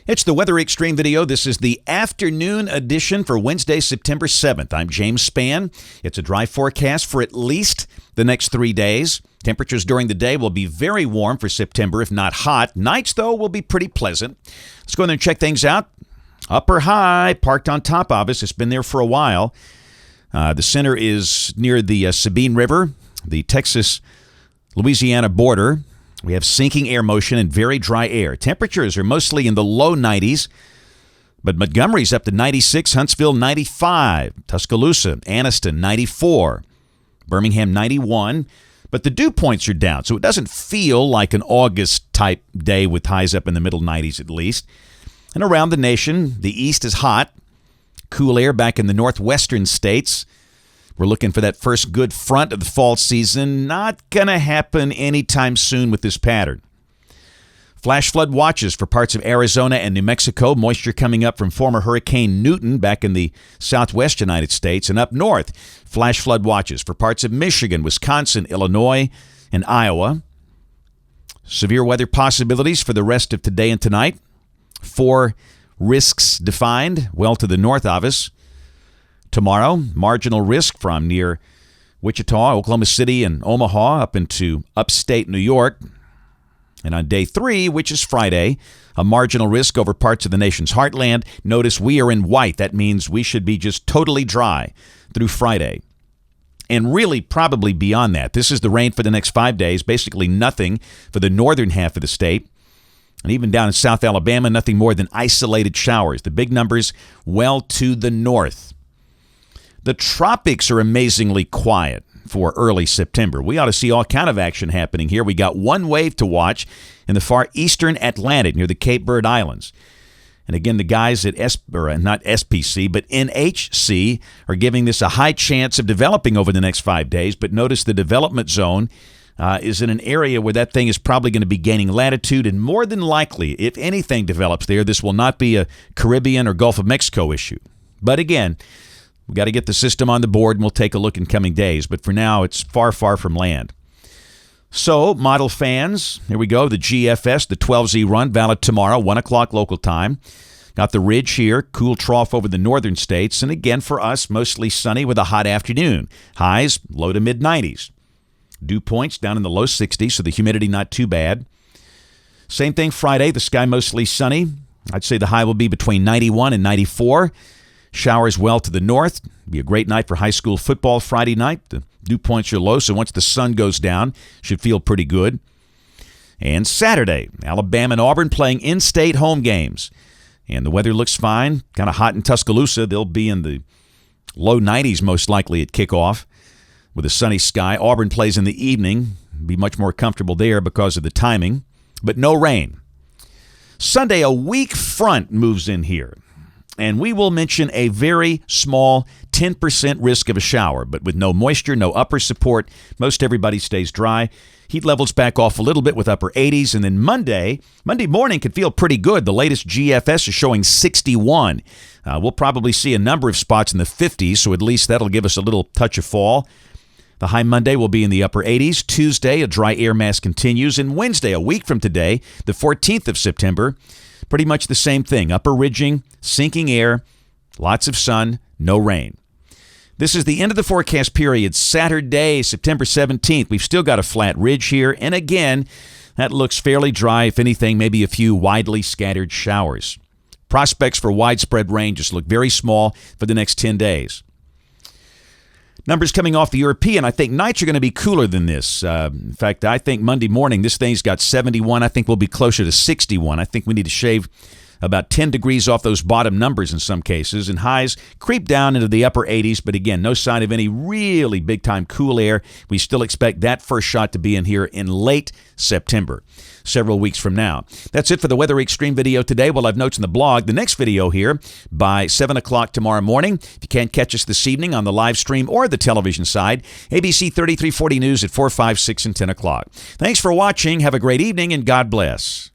It's the Weather Xtreme video. This is the afternoon edition for Wednesday, September 7th. I'm James Spann. It's a dry forecast for at least the next 3 days. Temperatures during the day will be very warm for September, if not hot. Nights, though, will be pretty pleasant. Let's go in there and check things out. Upper high, parked on top of us. It's been there for a while. The center is near the Sabine River, the Texas-Louisiana border. We have sinking air motion and very dry air. Temperatures are mostly in the low 90s, but Montgomery's up to 96, Huntsville 95, Tuscaloosa, Anniston 94, Birmingham 91. But the dew points are down, so it doesn't feel like an August-type day with highs up in the middle 90s at least. And around the nation, the east is hot. Cool air back in the northwestern states. We're looking for that first good front of the fall season. Not going to happen anytime soon with this pattern. Flash flood watches for parts of Arizona and New Mexico. Moisture coming up from former Hurricane Newton back in the southwest United States. And up north, flash flood watches for parts of Michigan, Wisconsin, Illinois, and Iowa. Severe weather possibilities for the rest of today and tonight. 4 risks defined well to the north of us. Tomorrow, marginal risk from near Wichita, Oklahoma City, and Omaha up into upstate New York. And on day 3, which is Friday, a marginal risk over parts of the nation's heartland. Notice we are in white. That means we should be just totally dry through Friday. And really probably beyond that. This is the rain for the next 5 days. Basically nothing for the northern half of the state. And even down in South Alabama, nothing more than isolated showers. The big numbers well to the north. The tropics are amazingly quiet for early September. We ought to see all kind of action happening here. We got one wave to watch in the far eastern Atlantic near the Cape Verde Islands. And again, the guys at not SPC, but NHC are giving this a high chance of developing over the next 5 days. But notice the development zone is in an area where that thing is probably going to be gaining latitude. And more than likely, if anything develops there, this will not be a Caribbean or Gulf of Mexico issue. But again, we've got to get the system on the board, and we'll take a look in coming days. But for now, it's far, far from land. So, model fans, here we go. The GFS, the 12Z run, valid tomorrow, 1 o'clock local time. Got the ridge here, cool trough over the northern states. And again, for us, mostly sunny with a hot afternoon. Highs, low to mid-90s. Dew points down in the low 60s, so the humidity not too bad. Same thing Friday, the sky mostly sunny. I'd say the high will be between 91 and 94. Showers well to the north. Be a great night for high school football Friday night. The dew points are low, so once the sun goes down, should feel pretty good. And Saturday, Alabama and Auburn playing in-state home games. And the weather looks fine. Kind of hot in Tuscaloosa. They'll be in the low 90s most likely at kickoff with a sunny sky. Auburn plays in the evening. Be much more comfortable there because of the timing. But no rain. Sunday, a weak front moves in here. And we will mention a very small 10% risk of a shower, but with no moisture, no upper support, most everybody stays dry. Heat levels back off a little bit with upper 80s. And then Monday morning could feel pretty good. The latest GFS is showing 61. We'll probably see a number of spots in the 50s, so at least that'll give us a little touch of fall. The high Monday will be in the upper 80s. Tuesday, a dry air mass continues. And Wednesday, a week from today, the 14th of September, pretty much the same thing. Upper ridging, sinking air, lots of sun, no rain. This is the end of the forecast period. Saturday, September 17th. We've still got a flat ridge here. And again, that looks fairly dry. If anything, maybe a few widely scattered showers. Prospects for widespread rain just look very small for the next 10 days. Numbers coming off the European, I think nights are going to be cooler than this. In fact, I think Monday morning, this thing's got 71. I think we'll be closer to 61. I think we need to shave about 10 degrees off those bottom numbers in some cases. And highs creep down into the upper 80s. But again, no sign of any really big-time cool air. We still expect that first shot to be in here in late September, several weeks from now. That's it for the Weather Xtreme video today. We'll have notes in the blog. The next video here by 7 o'clock tomorrow morning. If you can't catch us this evening on the live stream or the television side, ABC 3340 News at 4, 5, 6, and 10 o'clock. Thanks for watching. Have a great evening, and God bless.